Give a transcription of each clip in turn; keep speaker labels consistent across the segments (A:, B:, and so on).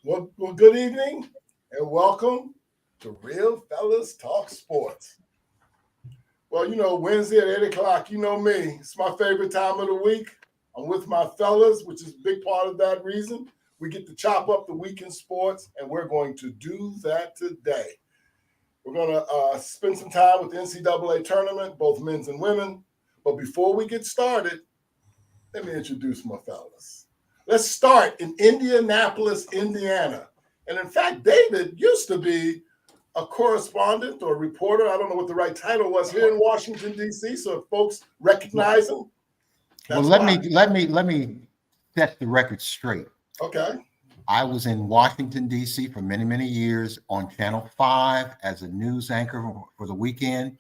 A: Well, good evening and welcome to Real Fellas Talk Sports. Well, Wednesday at 8 o'clock, you know me. It's my favorite time of the week. I'm with my fellas, which is a big part of that reason. We get to chop up the week in sports, and we're going to do that today. We're going to spend some time with the NCAA tournament, both men's and women. But before we get started, let me introduce my fellas. Let's start in Indianapolis, Indiana. And in fact, David used to be a correspondent or reporter. I don't know what the right title was here in Washington, D.C. So if folks recognize him,
B: well, let me set the record straight.
A: Okay.
B: I was in Washington, D.C. for many, many years on Channel 5 as a news anchor for the weekend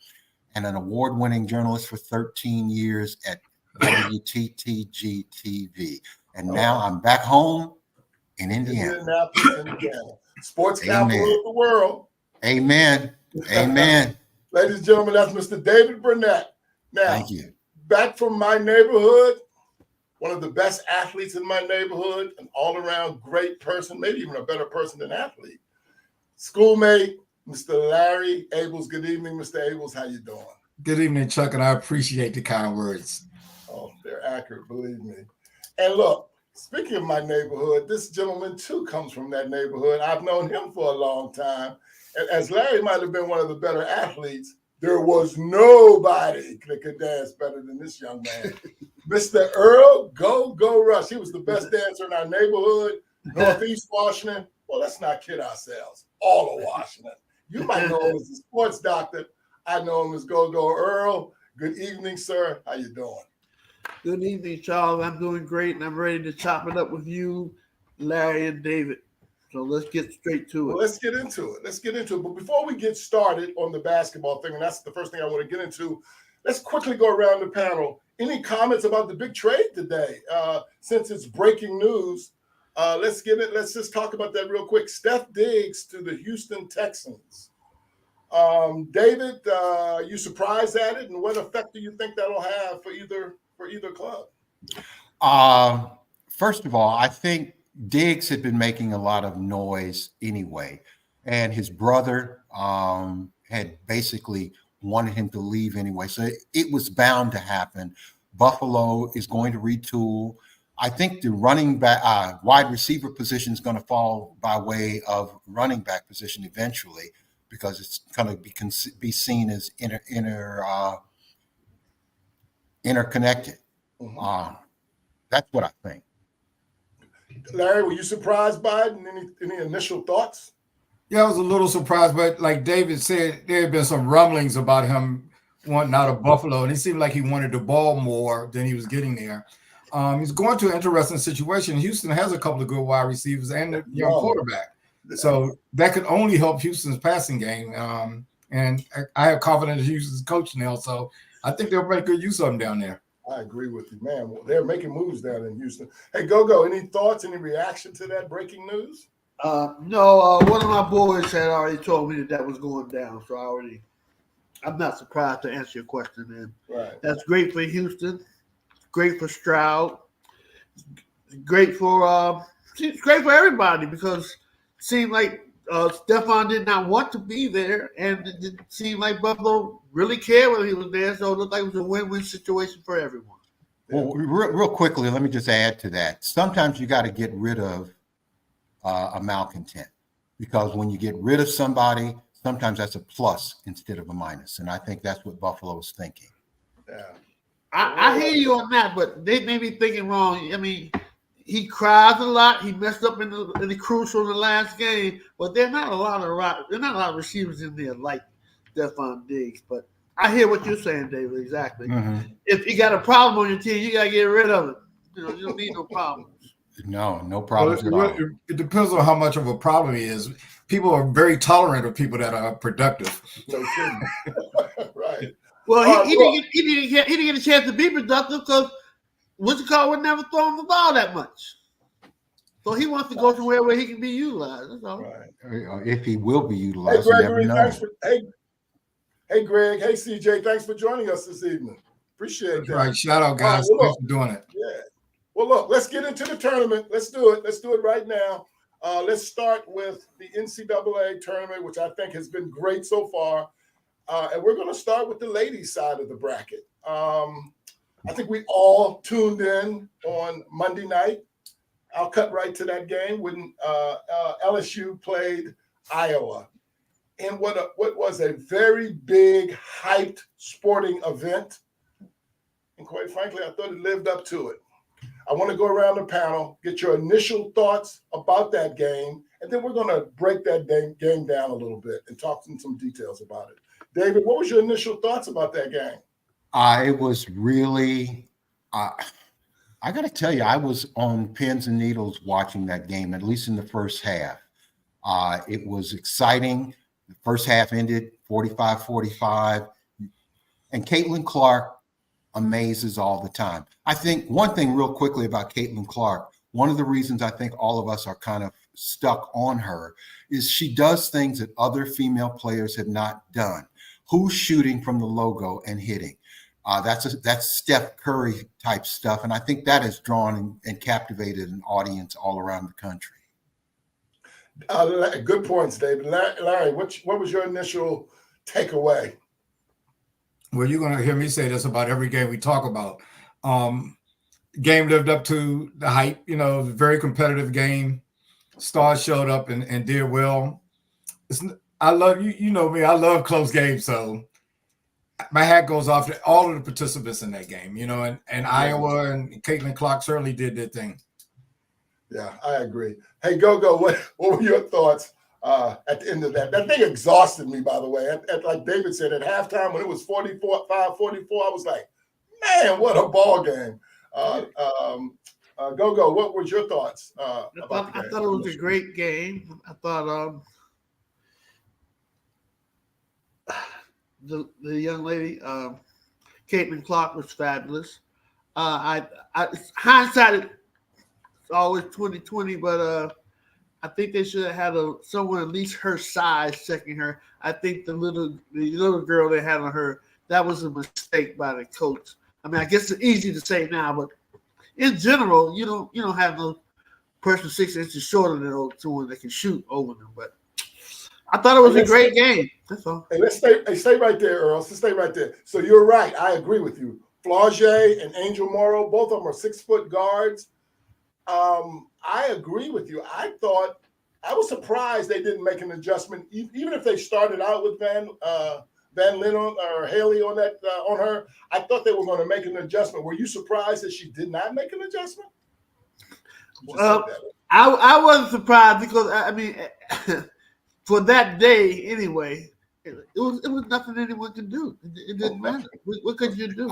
B: and an award-winning journalist for 13 years at WTTG TV. And now I'm back home in Indiana.
A: Indianapolis, Indiana. Sports capital of the world.
B: Amen. Amen.
A: Ladies and gentlemen, that's Mr. David Burnett. Now,
B: thank you.
A: Back from my neighborhood, one of the best athletes in my neighborhood, an all-around great person, maybe even a better person than athlete. Schoolmate, Mr. Larry Ables. Good evening, Mr. Ables. How you doing?
C: Good evening, Chuck, and I appreciate the kind words.
A: Oh, they're accurate, believe me. And look, speaking of my neighborhood, this gentleman, too, comes from that neighborhood. I've known him for a long time. And as Larry might have been one of the better athletes, there was nobody that could dance better than this young man. Mr. Earl, go Rush. He was the best dancer in our neighborhood, Northeast Washington. Well, let's not kid ourselves. All of Washington. You might know him as a sports doctor. I know him as Go Earl. Good evening, sir. How you doing?
D: Good evening, Charles. I'm doing great, and I'm ready to chop it up with you, Larry, and David. So let's get straight to it.
A: Well, let's get into it. But before we get started on the basketball thing, and that's the first thing I want to get into, let's quickly go around the panel. Any comments about the big trade today? Since it's breaking news, let's just talk about that real quick. Steph Diggs to the Houston Texans. David, you surprised at it, and what effect do you think that'll have for either club?
B: First of all, I think Diggs had been making a lot of noise anyway, and his brother had basically wanted him to leave anyway, so it was bound to happen. Buffalo is going to retool. I think the running back, wide receiver position is going to fall by way of running back position eventually, because it's going to be seen as interconnected.
A: Mm-hmm.
B: That's what I think.
A: Larry, were you surprised by it? And any initial thoughts?
C: Yeah, I was a little surprised, but like David said, there had been some rumblings about him wanting out of Buffalo, and it seemed like he wanted the ball more than he was getting there. He's going to an interesting situation. Houston has a couple of good wide receivers and a young quarterback. So that could only help Houston's passing game. And I have confidence in Houston's coach now, so I think they'll make good use of him down there.
A: I agree with you, man. Well, they're making moves down in Houston. Hey, Go, any thoughts, any reaction to that breaking news?
D: No, one of my boys had already told me that was going down, so I'm not surprised to answer your question, man.
A: Right.
D: That's great for Houston. Great for Stroud. Great for everybody, because it seemed like Stephon did not want to be there, and it didn't seem like Buffalo really cared when he was there, so it looked like it was a win-win situation for everyone.
B: Well, real quickly, let me just add to that. Sometimes you got to get rid of a malcontent, because when you get rid of somebody, sometimes that's a plus instead of a minus, and I think that's what Buffalo is thinking.
A: Yeah.
D: I hear you on that, but they may be thinking wrong. I mean, he cries a lot. He messed up in the crucial in the last game, but there are not a lot of receivers in there like Stephon Diggs. But I hear what you're saying, David. Exactly.
B: Mm-hmm.
D: If you got a problem on your team, you gotta get rid of it. You don't need no problems.
B: No problems at all.
C: It depends on how much of a problem he is. People are very tolerant of people that are productive.
A: No kidding. Right.
D: Well, he didn't get a chance to be productive because Wichita would never throw him the ball that much. So he wants to go somewhere where he can be utilized. That's all.
B: Right. If he will be utilized,
A: hey, Gregory,
B: you never know.
A: Hey, Greg. Hey, CJ. Thanks for joining us this evening. Appreciate that.
C: Right. Shout out, guys. Thanks for doing it.
A: Yeah. Well, look, let's get into the tournament. Let's do it. Let's do it right now. Let's start with the NCAA tournament, which I think has been great so far. And we're going to start with the ladies' side of the bracket. I think we all tuned in on Monday night. I'll cut right to that game when LSU played Iowa in what was a very big, hyped sporting event. And quite frankly, I thought it lived up to it. I want to go around the panel, get your initial thoughts about that game, and then we're going to break that game down a little bit and talk in some details about it. David, what was your initial thoughts about that game?
B: It was really, I got to tell you, I was on pins and needles watching that game, at least in the first half. It was exciting. The first half ended 45-45. And Caitlin Clark amazes all the time. I think one thing real quickly about Caitlin Clark, one of the reasons I think all of us are kind of stuck on her is she does things that other female players have not done. Who's shooting from the logo and hitting? That's Steph Curry type stuff. And I think that has drawn and captivated an audience all around the country.
A: Good points, David. Larry, what was your initial takeaway?
C: Well, you're going to hear me say this about every game we talk about. Game lived up to the hype. You know, it was a very competitive game. Stars showed up and did well. I love you know me. I love close games. So my hat goes off to all of the participants in that game. You know, and Iowa and Caitlin Clark certainly did their thing.
A: Yeah, I agree. Hey, Go, what were your thoughts at the end of that? That thing exhausted me, by the way. At like David said, at halftime when it was 44-44, I was like, man, what a ball game. Go, what were your thoughts about the game?
D: I thought it was a great game. I thought the young lady, Caitlin Clark, was fabulous. Hindsight, it's always 2020, but I think they should have had someone at least her size checking her. I think the little girl they had on her, that was a mistake by the coach. I mean, I guess it's easy to say now, but in general, you don't have no person 6 inches shorter than someone that can shoot over them. But I thought it was a great game. That's all.
A: Hey, stay right there, Earl. Stay right there. So you're right. I agree with you. Flau'jae and Angel Morrow, both of them are 6-foot guards. I agree with you. I was surprised they didn't make an adjustment, even if they started out with Van Lin or Haley on her. I thought they were going to make an adjustment. Were you surprised that she did not make an adjustment?
D: I wasn't surprised because I mean, for that day anyway, it was nothing anyone could do. It didn't matter. What could you do?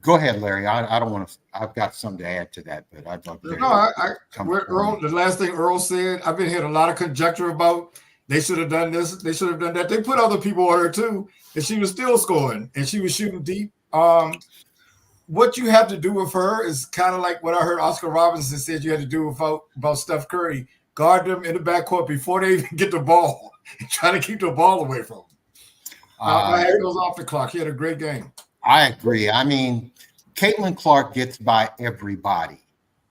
B: Go ahead, Larry. I don't want to. I've got something to add to that, but I'd love to.
C: Earl, the last thing Earl said, I've been hearing a lot of conjecture about they should have done this, they should have done that. They put other people on her too, and she was still scoring and she was shooting deep. What you have to do with her is kind of like what I heard Oscar Robertson said you had to do about Steph Curry. Guard them in the backcourt before they even get the ball and try to keep the ball away from them. My head goes off the clock. He had a great game.
B: I agree. I mean, Caitlin Clark gets by everybody.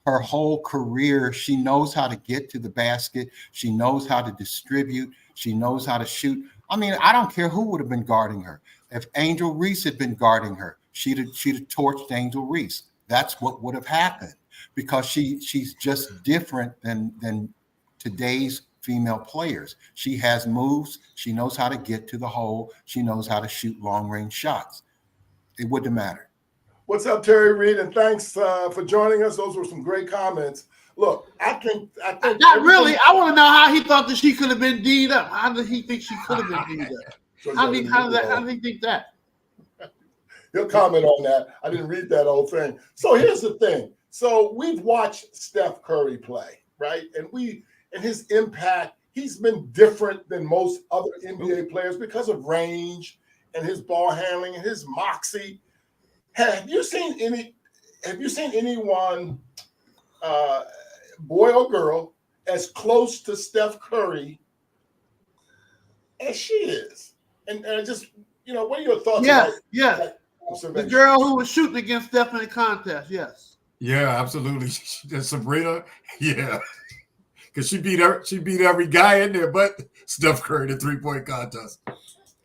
B: Her whole career, she knows how to get to the basket. She knows how to distribute. She knows how to shoot. I mean, I don't care who would have been guarding her. If Angel Reese had been guarding her, she'd have torched Angel Reese. That's what would have happened because she's just different than today's female players. She has moves. She knows how to get to the hole. She knows how to shoot long-range shots. It wouldn't matter.
A: What's up, Terry Reed? And thanks for joining us. Those were some great comments. Look, I think
D: not really. I want to know how he thought that she could have been D'd up. How did he think she could have been D'd up? How did he think that?
A: He'll comment on that. I didn't read that whole thing. So here's the thing. So we've watched Steph Curry play, right? And his impact, he's been different than most other NBA players because of range and his ball handling and his moxie. Have you seen anyone, boy or girl, as close to Steph Curry as she is? And just, what are your thoughts?
D: Yeah. The girl who was shooting against Steph in the contest, yes.
C: Yeah, absolutely. Sabrina, yeah. because she beat every guy in there, but Steph Curry in the 3-point contest.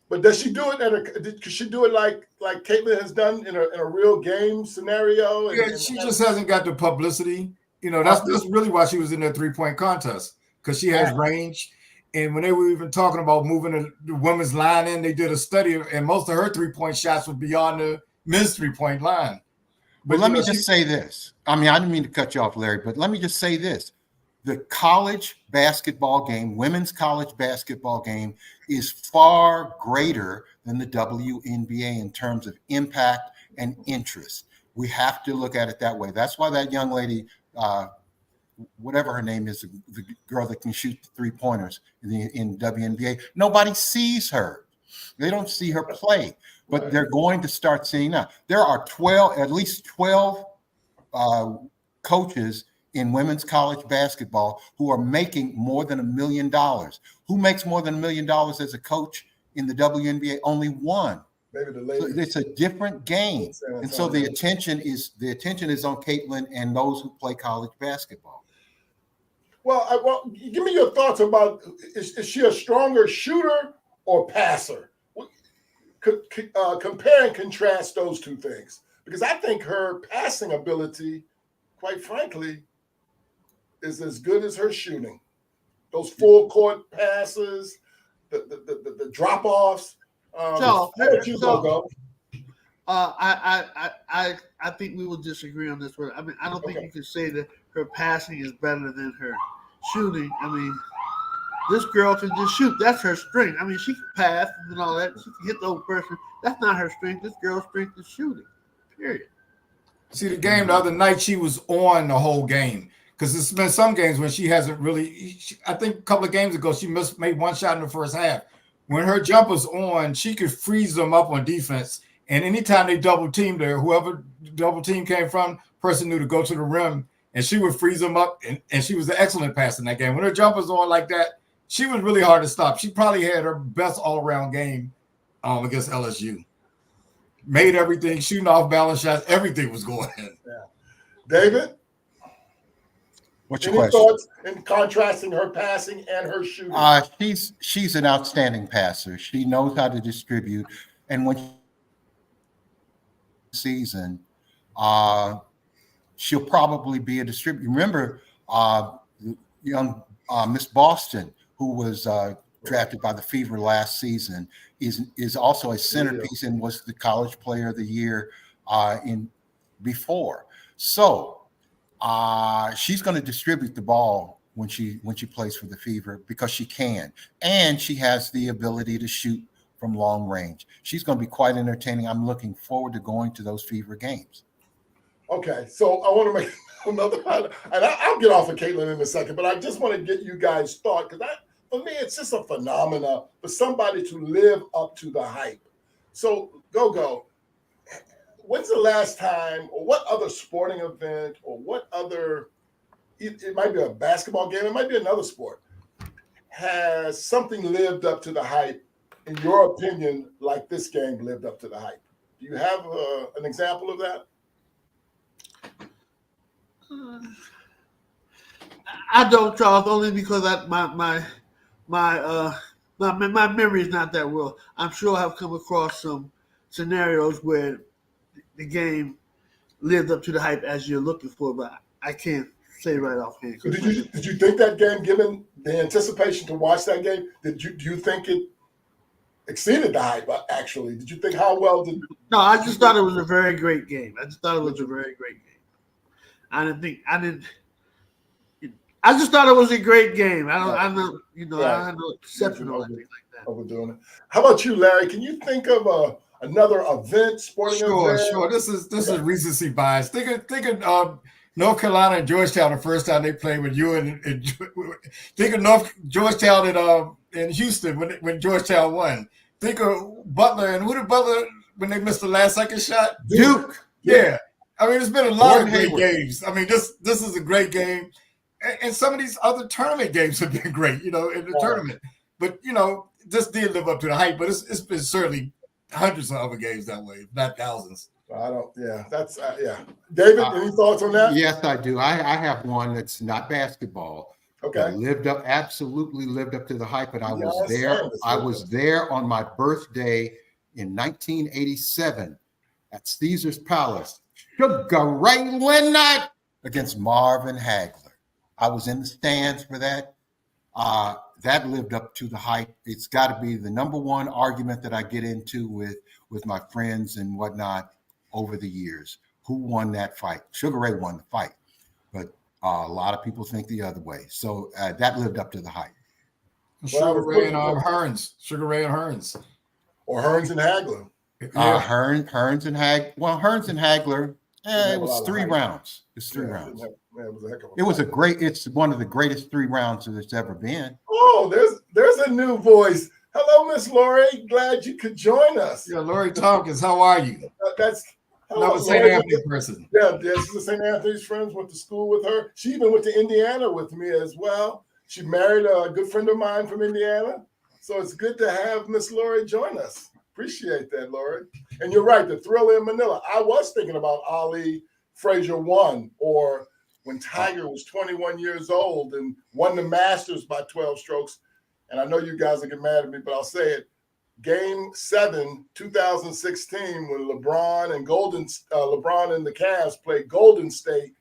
A: But does she do it could she do it like Caitlin has done in a real game scenario?
C: Yeah, she just hasn't got the publicity. That's really why she was in that 3-point contest, because she has range. And when they were even talking about moving the women's line in, they did a study, and most of her 3-point shots were beyond the men's 3-point line.
B: But let me just say this. I mean, I didn't mean to cut you off, Larry, but let me just say this. The college basketball game, women's college basketball game, is far greater than the WNBA in terms of impact and interest. We have to look at it that way. That's why that young lady, whatever her name is, the girl that can shoot 3-pointers in WNBA, nobody sees her. They don't see her play, but they're going to start seeing now. There are at least 12 coaches in women's college basketball who are making more than $1 million. Who makes more than $1 million as a coach in the WNBA? Only one.
A: Maybe the lady.
B: So it's a different game, and so the attention is on Caitlin and those who play college basketball.
A: Well, give me your thoughts about is she a stronger shooter or passer? Compare and contrast those two things, because I think her passing ability, quite frankly, is as good as her shooting. Those full court passes, the drop offs.
D: I think we will disagree on this one. I mean, I don't think you can say that her passing is better than her shooting. I mean, this girl can just shoot. That's her strength. I mean, she can pass and all that. She can hit the old person. That's not her strength. This girl's strength is shooting. Period.
C: See, the game the other night, she was on the whole game, because there's been some games when she hasn't really. I think a couple of games ago, she made one shot in the first half. When her jumper's on, she could freeze them up on defense. And anytime they double teamed her, whoever the double team came from, person knew to go to the rim, and she would freeze them up. And she was an excellent passer in that game. When her jumper's on like that, she was really hard to stop. She probably had her best all-around game against LSU. Made everything, shooting off balance shots, everything was going in.
A: Yeah. David?
B: What's your
A: Any
B: question?
A: thoughts in contrasting her passing and her shooting?
B: She's an outstanding passer. She knows how to distribute, and when season, she'll probably be a distributor. Remember, young Miss Boston, who was drafted by the Fever last season, is also a centerpiece and was the College Player of the Year in before. So. She's going to distribute the ball when she plays for the Fever, because she can, and she has the ability to shoot from long range. She's going to be quite entertaining. I'm looking forward to going to those Fever games.
A: Okay, so I want to make another, and I'll get off of Caitlin in a second, but I just want to get you guys' thought, because for me, it's just a phenomena for somebody to live up to the hype. So go. When's the last time, or what other sporting event, or what other, it might be a basketball game, it might be another sport, has something lived up to the hype, in your opinion, like this game lived up to the hype? Do you have an example of that?
D: I don't, Charles, only because my memory is not that well. I'm sure I've come across some scenarios where the game lived up to the hype as you're looking for, but I can't say right offhand.
A: So did you think that game, given the anticipation to watch that game, do you think it exceeded the hype? Actually, did you think how well did?
D: No, I just thought it was a very great game. I just thought it was a great game. I know exceptional or anything like that.
A: Overdoing it. How about you, Larry? Can you think of another event, sporting event?
C: Sure. This is recency bias. Think of North Carolina and Georgetown the first time they played with you, and think of Georgetown in Houston when Georgetown won. Think of Butler, and who did Butler when they missed the last second shot?
B: Duke.
C: Yeah. I mean, there's been a lot
B: Gordon
C: of great
B: Hayward.
C: games. I mean, this is a great game, and some of these other tournament games have been great. In the tournament, but this did live up to the hype. But it's been certainly hundreds of other games that way, not thousands.
A: That's David, any thoughts on that?
B: Yes, I do. I have one that's not basketball,
A: Okay.
B: Absolutely lived up to the hype. And I was
A: Deion
B: there.
A: Sanders
B: I
A: lived
B: was
A: up.
B: there on my birthday in 1987 at Caesar's Palace. Sugar Ray Leonard against Marvin Hagler. I was in the stands for that. That lived up to the hype. It's got to be the number one argument that I get into with my friends and whatnot over the years. Who won that fight? Sugar Ray won the fight, but a lot of people think the other way. So that lived up to the hype.
C: Sugar Ray and Hearns. Sugar Ray and Hearns.
A: Or Hearns and Hagler.
C: Yeah.
B: Hearns and Hearns and Hagler. It was 3 rounds. It's 3 rounds.
A: It was a heck of a
B: It was a
A: fight.
B: great. It's one of the greatest 3 rounds that there's ever been.
A: Oh, there's a new voice. Hello, Miss Lori. Glad you could join us.
C: Yeah, Lori Tompkins, how are you?
A: That's
C: Another St. Anthony person.
A: Yeah, she's a St. Anthony's friends. Went to school with her. She even went to Indiana with me as well. She married a good friend of mine from Indiana. So it's good to have Miss Lori join us. Appreciate that, Lori. And you're right, the Thriller in Manila. I was thinking about Ali Frazier 1, or when Tiger was 21 years old and won the Masters by 12 strokes. And I know you guys will get mad at me, but I'll say it. Game 7, 2016, when LeBron and the Cavs played Golden State.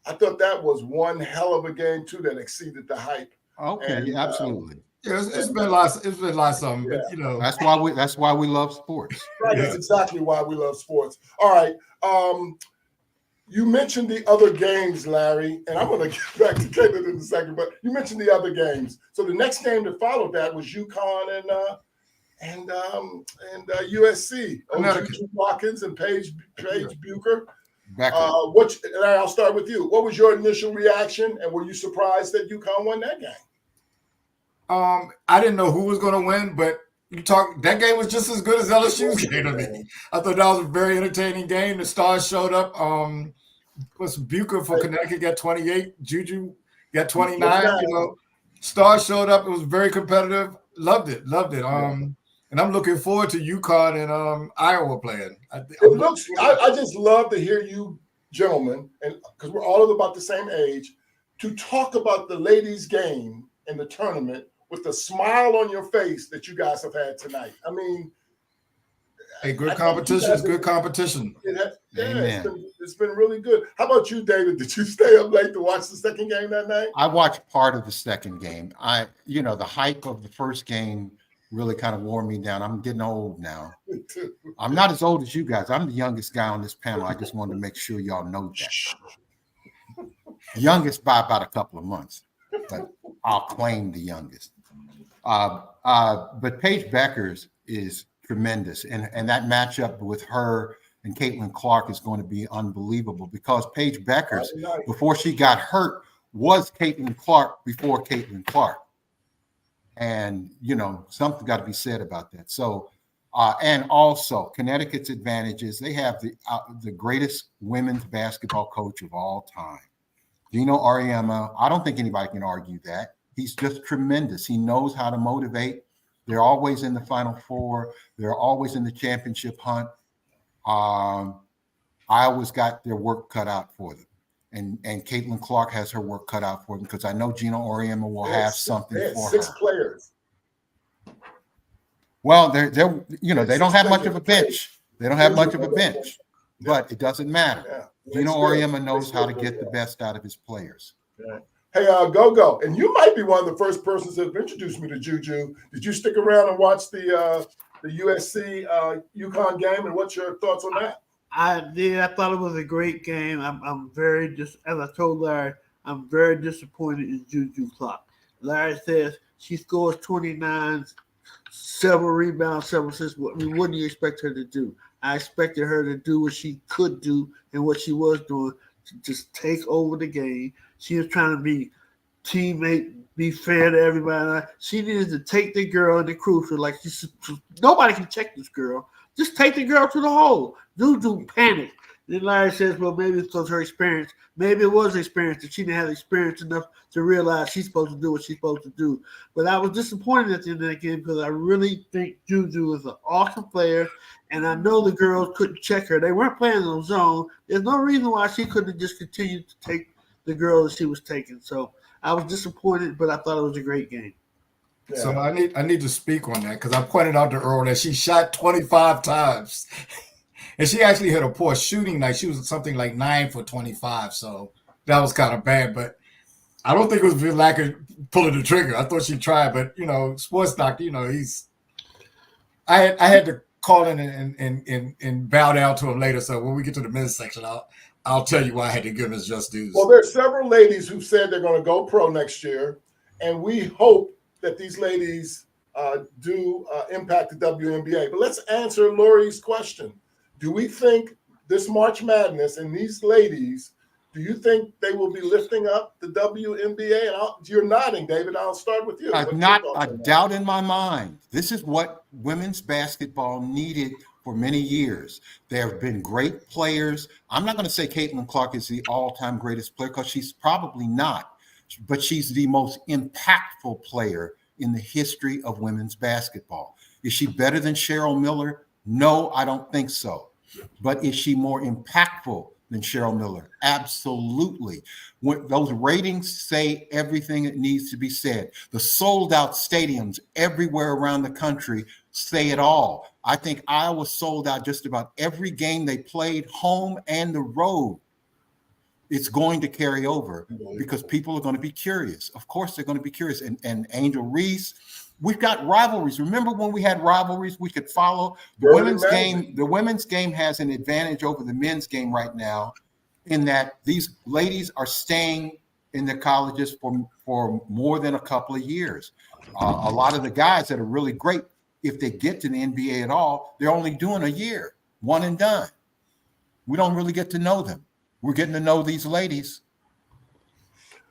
A: I thought that was one hell of a game too that exceeded the hype.
B: Okay,
A: And,
B: absolutely.
C: Yeah, it's been lots. It's been lots of them, but you know,
B: That's why we love sports.
A: Right, that's exactly why we love sports. All right. You mentioned the other games, Larry, and I'm going to get back to Caitlin in a second, but you mentioned the other games. So the next game that followed that was UConn and USC. Juju Watkins and Paige Bucher. I'll start with you. What was your initial reaction, and were you surprised that UConn won that game?
C: I didn't know who was going to win, but that game was just as good as LSU's game to me. I thought that was a very entertaining game. The Stars showed up. Was Bucher for Connecticut got 28, Juju got 29. Stars showed up. It was very competitive. Loved it. And I'm looking forward to UConn and Iowa playing.
A: I just love to hear you gentlemen, and because we're all about the same age, to talk about the ladies' game in the tournament with the smile on your face that you guys have had tonight. I mean,
C: good competition. It's good competition.
A: It's been really good. How about you, David? Did you stay up late to watch the second game that night?
B: I watched part of the second game. The hype of the first game really kind of wore me down. I'm getting old now.
A: Me too.
B: I'm not as old as you guys. I'm the youngest guy on this panel. I just wanted to make sure y'all know that. Youngest by about a couple of months, but I'll claim the youngest. But Paige Bueckers is tremendous, and that matchup with her and Caitlin Clark is going to be unbelievable, because Paige Bueckers, before she got hurt, was Caitlin Clark before Caitlin Clark. And, something got to be said about that. So, and also Connecticut's advantages, they have the greatest women's basketball coach of all time, Gino Auriemma. I don't think anybody can argue that. He's just tremendous. He knows how to motivate. They're always in the Final Four. They're always in the championship hunt. Iowa's got their work cut out for them. And Caitlin Clark has her work cut out for them, because I know Gino Auriemma will have something for her.
A: 6 players.
B: Well, they don't have much of a bench. They don't have much of a bench, but it doesn't matter. Gino Auriemma knows how to get the best out of his players.
A: Yeah. Hey, Go, and you might be one of the first persons that have introduced me to Juju. Did you stick around and watch the USC UConn game, and what's your thoughts on that?
D: I did. I thought it was a great game. I'm very as I told Larry, I'm very disappointed in Juju Clark. Larry says she scores 29, several rebounds, several assists. What do you expect her to do? I expected her to do what she could do and what she was doing, to just take over the game. She was trying to be teammate, be fair to everybody. She needed to take the girl in the crucial. Like, nobody can check this girl. Just take the girl to the hole. Juju panicked. Then Larry says, well, maybe it's because her experience. Maybe it was experience that she didn't have experience enough to realize she's supposed to do what she's supposed to do. But I was disappointed at the end of that game, because I really think Juju is an awesome player, and I know the girls couldn't check her. They weren't playing on zone. There's no reason why she couldn't just continue to take the girl that she was taking. So I was disappointed, but I thought it was a great game.
A: Yeah.
C: So I need to speak on that because I pointed out to Earl that she shot 25 times. And she actually had a poor shooting night. She was something like 9 for 25. So that was kind of bad. But I don't think it was for lack of pulling the trigger. I thought she tried. But, sports doctor, I had to call in and bow down to him later. So when we get to the men's section, I'll tell you why I had to give him his just dues.
A: Well, there's several ladies who said they're going to go pro next year. And we hope that these ladies do impact the WNBA. But let's answer Lori's question. Do we think this March Madness and these ladies, do you think they will be lifting up the WNBA? And you're nodding, David. I'll start with you.
B: I've not a doubt in my mind. This is what women's basketball needed for many years. There have been great players. I'm not going to say Caitlin Clark is the all-time greatest player because she's probably not. But she's the most impactful player in the history of women's basketball. Is she better than Cheryl Miller? No, I don't think so. But is she more impactful than Cheryl Miller? Absolutely. When those ratings say everything that needs to be said. The sold-out stadiums everywhere around the country say it all. I think Iowa sold out just about every game they played, home and the road. It's going to carry over because people are going to be curious. Of course, they're going to be curious. And Angel Reese, we've got rivalries. Remember when we had rivalries we could follow? The women's game has an advantage over the men's game right now in that these ladies are staying in their colleges for more than a couple of years. A lot of the guys that are really great, if they get to the NBA at all, they're only doing a year, one and done. We don't really get to know them. We're getting to know these ladies.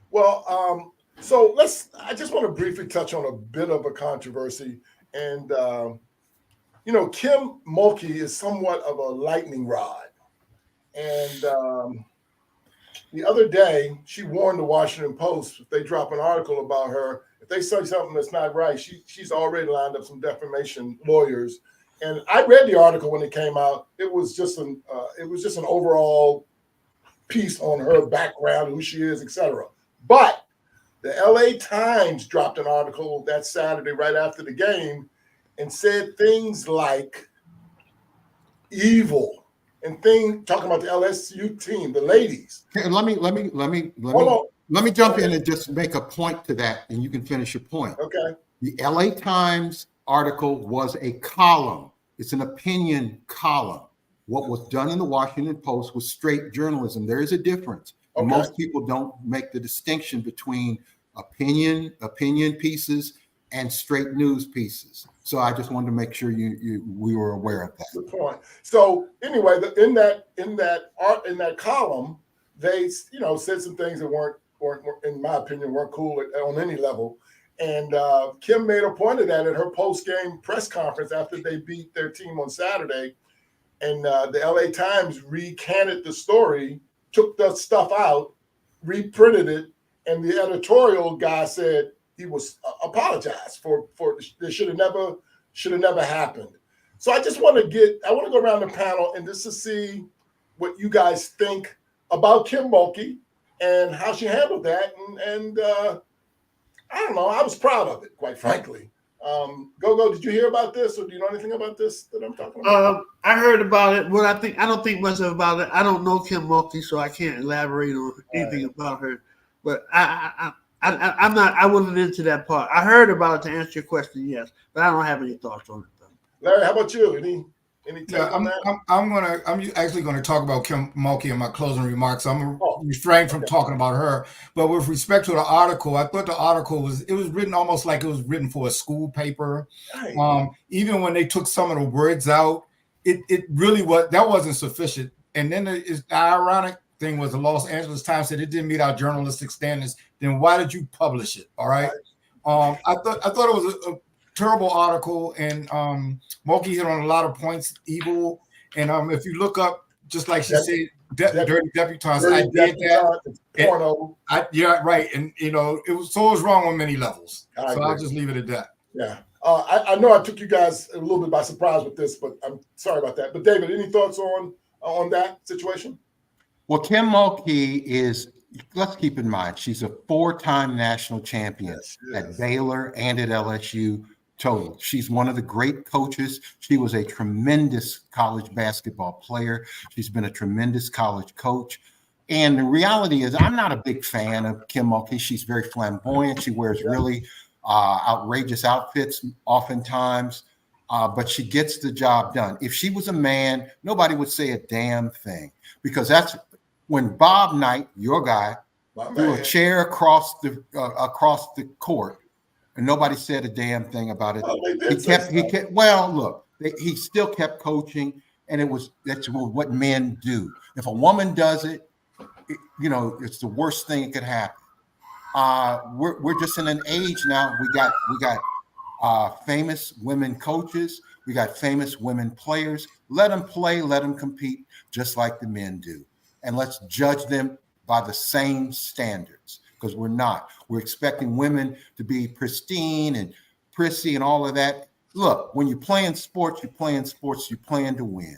A: Well, so I just want to briefly touch on a bit of a controversy. And, Kim Mulkey is somewhat of a lightning rod. And the other day, she warned the Washington Post if they drop an article about her, if they say something that's not right, she's already lined up some defamation lawyers. And I read the article when it came out. It was just an overall piece on her background, who she is, etc. But the LA Times dropped an article that Saturday right after the game and said things like evil and talking about the LSU team, the ladies.
B: Okay, let me jump in and just make a point to that, and you can finish your point.
A: Okay.
B: The LA Times article was a column. It's an opinion column. What was done in the Washington Post was straight journalism. There is a difference. Okay. Most people don't make the distinction between opinion pieces and straight news pieces. So I just wanted to make sure we were aware of that.
A: Good point. So anyway, in that column, they said some things that weren't in my opinion weren't cool on any level. And Kim made a point of that at her post-game press conference after they beat their team on Saturday. And the LA Times recanted the story, took the stuff out, reprinted it, and the editorial guy said he was apologized for this should have never happened. So I just want to go around the panel and just to see what you guys think about Kim Mulkey and how she handled that. And I don't know, I was proud of it, quite frankly. Go, did you hear about this, or do you know anything about this that I'm talking about?
D: I heard about it. I don't think much about it. I don't know Kim Mulkey, so I can't elaborate on anything about her. But I wasn't into that part. I heard about it to answer your question, yes, but I don't have any thoughts on it though.
A: Larry, how about you? Any take on that?
C: I'm actually going to talk about Kim Mulkey in my closing remarks. I'm refrain from talking about her. But with respect to the article, I thought the article was written almost like it was written for a school paper. Right. Even when they took some of the words out, it really wasn't sufficient. And then the ironic thing was the Los Angeles Times said it didn't meet our journalistic standards. Then why did you publish it? All right. I thought it was a terrible article, and Mulkey hit on a lot of points, evil. And if you look up, just like she said, dirty debutantes, I did that. Yeah, right. And it was wrong on many levels. I'll just leave it at that.
A: Yeah. I know I took you guys a little bit by surprise with this, but I'm sorry about that. But David, any thoughts on that situation?
B: Well, Kim Mulkey is let's keep in mind, she's a 4-time national champion
A: Yes, she
B: at
A: is.
B: Baylor and at LSU total. She's one of the great coaches. She was a tremendous college basketball player. She's been a tremendous college coach. And the reality is, I'm not a big fan of Kim Mulkey. She's very flamboyant. She wears really outrageous outfits oftentimes, but she gets the job done. If she was a man, nobody would say a damn thing, because that's when Bob Knight, your guy,
A: My
B: threw a
A: man.
B: chair across the court, and nobody said a damn thing about it.
A: Oh, they did say something.
B: Well, look, he still kept coaching, and that's what men do. If a woman does it, it's the worst thing that could happen. We're just in an age now. We got famous women coaches. We got famous women players. Let them play, let them compete, just like the men do. And let's judge them by the same standards, because we're not. We're expecting women to be pristine and prissy and all of that. Look, when you're playing sports, you're playing to win.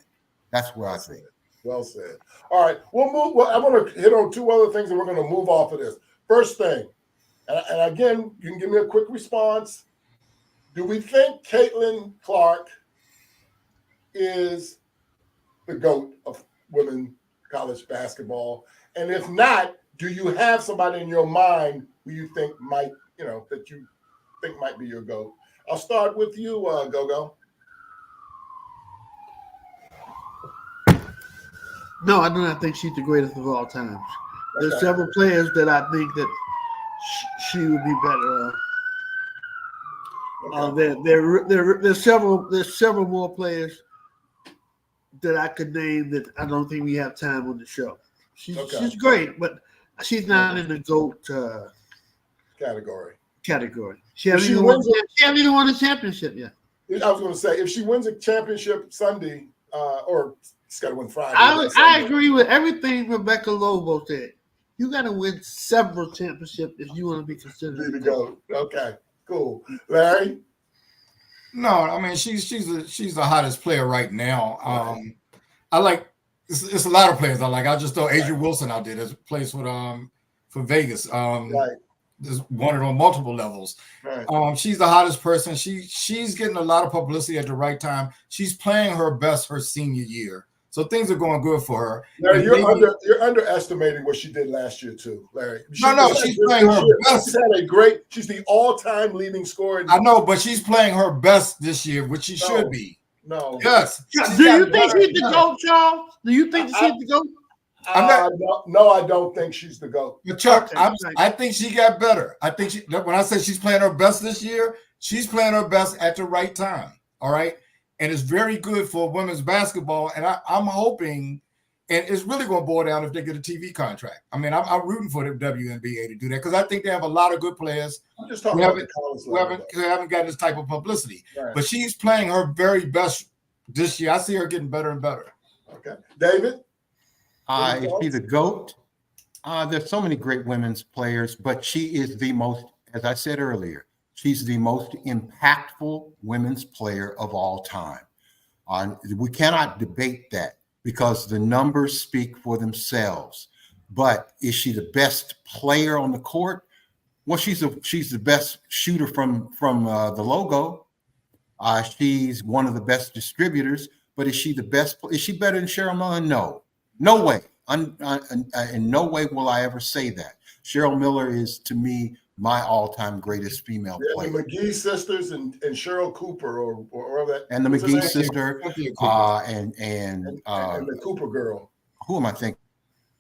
B: That's where I think.
A: Well said. All right, we'll move. Well, I'm going to hit on two other things, and we're going to move off of this. First thing, and again, you can give me a quick response. Do we think Caitlin Clark is the GOAT of women college basketball? And if not, do you have somebody in your mind who you think might, that you think might be your GOAT? I'll start with you, Gogo.
D: No, I do not think she's the greatest of all times. There's
A: Okay.
D: several players that I think that she would be better. There's several more players that I could name that I don't think we have time on the show. She's great, but she's not in the GOAT
A: Category.
D: category. She
A: If
D: hasn't
A: she
D: even
A: wins
D: won a championship yet.
A: I was going to say, if she wins a championship Sunday, or she's got to win Friday.
D: I agree with everything Rebecca Lobo said. You got to win several championships if you want to be considered
A: Be
D: a
A: the
D: GOAT.
A: GOAT. Okay, cool. Larry?
C: No, I mean she's the hottest player right now. I like it's a lot of players I like. I just throw Adrian Wilson out there. There's a place with for Vegas.
A: Right.
C: There's won it on multiple levels.
A: Right.
C: She's the hottest person. She's getting a lot of publicity at the right time. She's playing her best her senior year. So things are going good for her.
A: Larry, you're underestimating what she did last year too, Larry.
C: She's playing her best.
A: She's the all-time leading scorer.
C: I know, but she's playing her best this year, which she should be.
A: No.
C: Yes.
D: Do you think she's the GOAT, Charles? Do you think she's the GOAT?
A: No, I don't think she's the GOAT.
C: But Chuck,
D: Okay.
C: I think she got better. I think when I say she's playing her best this year, she's playing her best at the right time. All right. And it's very good for women's basketball. And I'm hoping, and it's really going to boil down if they get a TV contract. I mean, I'm rooting for the WNBA to do that because I think they have a lot of good players
A: I'm just talking about the college level.
C: who haven't got this type of publicity.
A: Right.
C: But she's playing her very best this year. I see her getting better and better.
A: Okay. David?
B: Is she the GOAT? There's so many great women's players, but she is the most, as I said earlier, she's the most impactful women's player of all time. We cannot debate that because the numbers speak for themselves. But is she the best player on the court? Well, she's the best shooter from the logo. She's one of the best distributors. But is she the best? Is she better than Cheryl Miller? No way. In no way will I ever say that. Cheryl Miller is, to me, my all-time greatest female player.
A: The McGee sisters and Cheryl Cooper or that.
B: And the
A: what's her
B: McGee
A: name?
B: sister,
A: And the Cooper girl.
B: who am I thinking?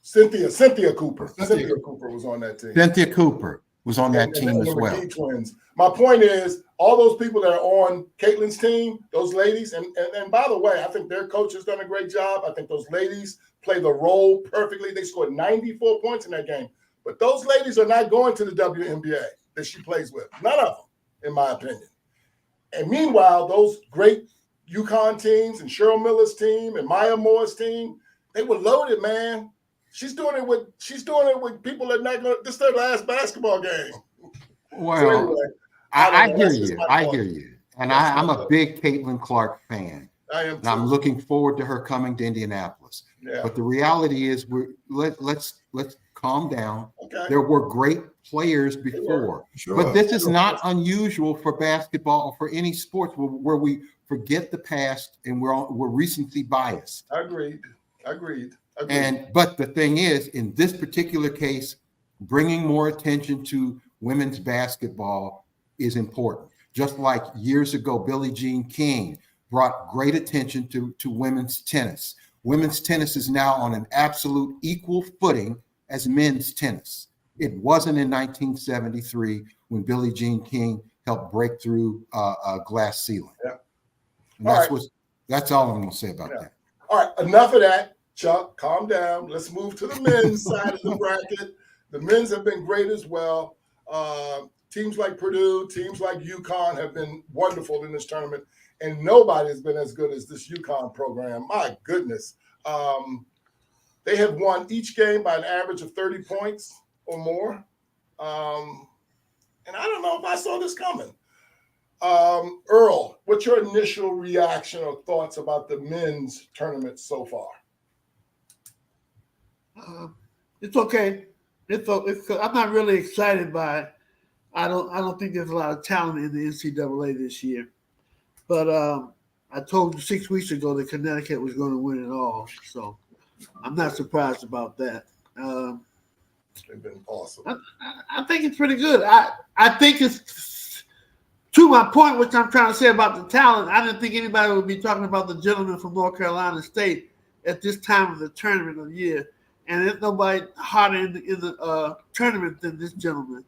A: Cynthia Cooper.
C: Cynthia
A: Cynthia Cooper was on that team.
B: Cynthia Cooper was on that team
A: And
B: as
A: the
B: well.
A: McGee twins. My point is, all those people that are on Caitlin's team, those ladies, and by the way, I think their coach has done a great job. I think those ladies play the role perfectly. They scored 94 points in that game. But those ladies are not going to the WNBA that she plays with. None of them, in my opinion. And meanwhile, those great UConn teams and Cheryl Miller's team and Maya Moore's team, they were loaded, man. She's doing it with people that are not going. This is their last basketball game.
B: Well,
A: So anyway,
B: I
A: don't know.
B: hear
A: That's just
B: you.
A: my
B: I
A: point.
B: hear you. And I'm a big Caitlin Clark fan.
A: I am
B: And I'm
A: too.
B: looking forward to her coming to Indianapolis.
A: Yeah.
B: But the reality is let's calm down.
A: Okay.
B: There were great players before,
C: Sure.
B: but this is not unusual for basketball or for any sports where we forget the past and we're recency biased.
A: Agreed.
B: But the thing is, in this particular case, bringing more attention to women's basketball is important. Just like years ago, Billie Jean King brought great attention to women's tennis. Women's tennis is now on an absolute equal footing as men's tennis. It wasn't in 1973 when Billie Jean King helped break through a glass ceiling.
A: Yeah.
B: And that's all I'm going to say about that.
A: All right, enough of that. Chuck, calm down. Let's move to the men's side of the bracket. The men's have been great as well. Teams like Purdue, teams like UConn have been wonderful in this tournament, and nobody has been as good as this UConn program. My goodness. They have won each game by an average of 30 points or more. And I don't know if I saw this coming. Earl, what's your initial reaction or thoughts about the men's tournament so far?
D: It's okay. I'm not really excited by it. I don't think there's a lot of talent in the NCAA this year. But I told you 6 weeks ago that Connecticut was going to win it all. So I'm not surprised about that.
A: They've been awesome.
D: I think it's pretty good. I think it's to my point, which I'm trying to say about the talent. I didn't think anybody would be talking about the gentleman from North Carolina State at this time of the tournament of the year. And there's nobody hotter in the tournament than this gentleman.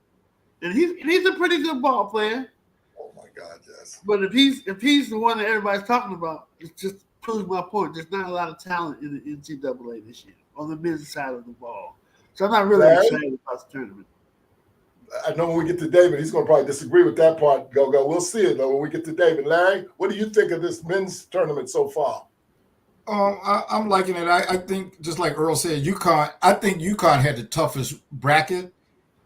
D: And he's a pretty good ball player.
A: Oh my God, yes.
D: But if he's the one that everybody's talking about, it just proves my point. There's not a lot of talent in the NCAA this year on the men's side of the ball. So I'm not really excited about the tournament.
A: I know when we get to David, he's going to probably disagree with that part, Go. We'll see it, though, when we get to David. Larry, what do you think of this men's tournament so far?
C: I'm liking it. I think, just like Earl said, I think UConn had the toughest bracket,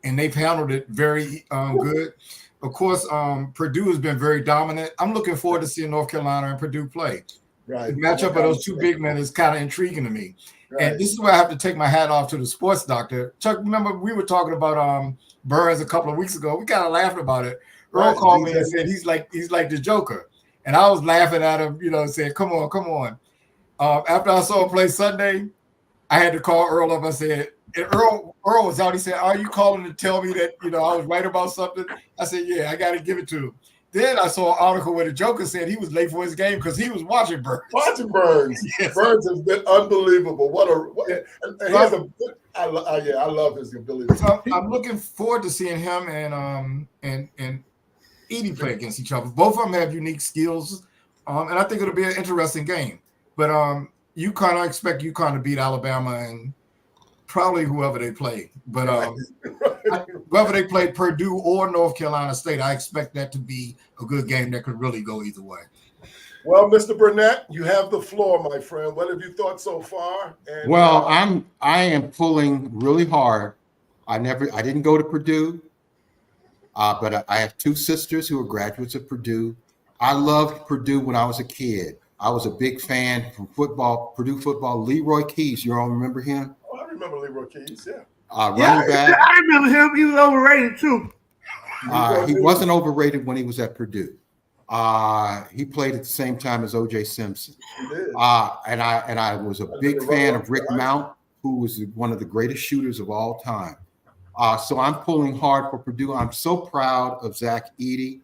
C: and they've handled it very good. Of course, Purdue has been very dominant. I'm looking forward to seeing North Carolina and Purdue play.
A: Right.
C: The matchup of those two big men is kind of intriguing to me.
A: Right.
C: And this is where I have to take my hat off to the sports doctor. Chuck, remember we were talking about Burns a couple of weeks ago. We kind of laughed about it. Earl called me and said he's like the Joker. And I was laughing at him, saying, come on. After I saw him play Sunday, I had to call Earl up. I said, and Earl was out. He said, are you calling to tell me that, I was right about something? I said, yeah, I got to give it to him. Then I saw an article where the Joker said he was late for his game because he was watching Burns.
A: Yes. Burns has been unbelievable. I love his ability.
C: So I'm looking forward to seeing him and Edey play against each other. Both of them have unique skills, and I think it'll be an interesting game. But UConn, I expect UConn to beat Alabama and probably whoever they play. But whether they play Purdue or North Carolina State, I expect that to be a good game that could really go either way.
A: Well, Mr. Burnett, you have the floor, my friend. What have you thought so far? And,
B: I am pulling really hard. I didn't go to Purdue, but I have two sisters who are graduates of Purdue. I loved Purdue when I was a kid. I was a big fan from football, Purdue football. Leroy Keys, you all remember him?
A: Oh, I remember Leroy Keys, yeah.
B: Running back.
D: I remember him. He was overrated too.
B: He wasn't overrated when he was at Purdue. He played at the same time as O.J. Simpson.
A: He did.
B: And I was a big fan of Rick Mount, who was one of the greatest shooters of all time. So I'm pulling hard for Purdue. I'm so proud of Zach Edey